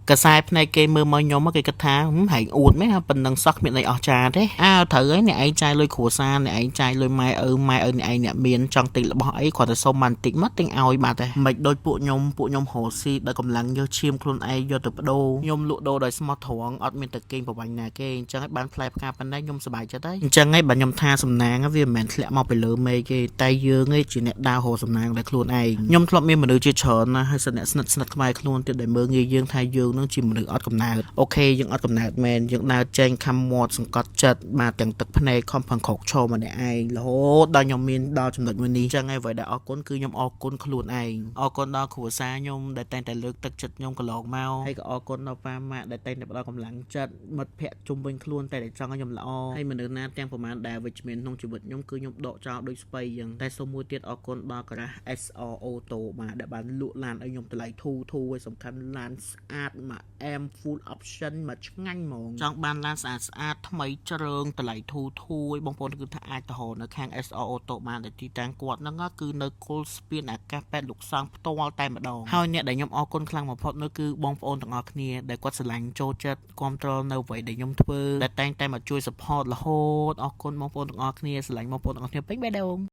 កសែភ្នែកគេមើលមកខ្ញុំគេគិតថាហែងអួតមែនប៉ុណ្ណឹងសោះគ្មានអីអស្ចារ្យទេត្រូវហើយអ្នកឯងចាយលុយគ្រួសារអ្នកឯងចាយលុយម៉ែឪអ្នកឯងអ្នកមានចង់ទិញរបស់អីគាត់ទៅសុំបានតិចមកទិញឲ្យបាត់ទេមិនដូចពួកខ្ញុំរស់ស៊ីដោយកម្លាំងយកឈាមខ្លួនឯងយកទៅបដូរខ្ញុំលក់ដូរដោយស្មោះត្រង់អត់មានតែកេងប្រវាញ់ណាគេអញ្ចឹងឲ្យបានផ្លែផ្កាប៉ុណ្ណេះខ្ញុំសប្បាយចិត្តហើយអញ្ចឹងឯងបើខ្ញុំថាសំណាងវាមិនមែនធ្លាក់មកពីលើមេឃទេតែយើងឯងជាអ្នកដើររកសំណាងដោយខ្លួនឯងខ្ញុំធ្លាប់មានមនុស្សជាច្រើនណាហើយស្និទ្ធក្បែរខ្លួនទៀតដែលមើលងាយយើងថាយើងនឹងជាមនុស្សអត់កំណើតអូខេយើងអត់កំណើតមែនយើងដើរចេញខំមាត់សង្កត់ចិត្តបាទទាំងទឹកភ្នែកខំផឹងក្រោកឈរម្នាក់ឯងរហូតដល់ខ្ញុំមានដល់ចំណុចមួយនេះអញ្ចឹងឯងអ្វីដែលអរគុណគឺខ្ញុំអរគុណខ្លួនឯងអរគុណដល់គ្រួសារខ្ញុំដែលតែងតែលើកទឹកចិត្តខ្ញុំកន្លងមកហើយក៏អរគុណដល់ប៉ាម៉ាក់ដែលតែងតែផ្ដល់កម្លាំងចិត្តមិត្តភ័ក្តិជុំវិញខ្លួនតែចង់ឲ្យខ្ញុំល្អហើយមនុស្សណាទាំងប្រមាណដែលវិជ្ជមានក្នុងជីវិតខ្ញុំគឺខ្ញុំដកចោលដូចស្ពៃអញ្ចឹងតែសូមមួយទៀតអរគុណដល់ការ៉ា SR Auto បាទដែលបានលក់ឡានឲ្យខ្ញុំតម្លៃធូរហើយសំខាន់ឡានស្អាតមក M full option មកឆ្ងាញ់ហ្មងចង់បានឡានស្អាតថ្មីជ្រើងតម្លៃធូរហើយបងប្អូនគឺថាអាចទៅរកនៅខាង SR Auto បានដែលទីតាំងគាត់ហ្នឹងគឺនៅគល់ស្ពានអាកាសប៉ែតលោកសង្ឃផ្ទាល់តែម្ដងហើយអ្នកដែលខ្ញុំអរគុណខ្លាំងបំផុតនោះគឺបងប្អូនទាំងអស់គ្នាដែលគាត់ស្រឡាញ់ចូលចិត្តគ្រប់គ្រងនៅអ្វីដែលខ្ញុំធ្វើដែលតែងតែមកជួយ support រហូតអរគុណបងប្អូនទាំងអស់គ្នាស្រឡាញ់បងប្អូនទាំងអស់គ្នាពេញបេះដូង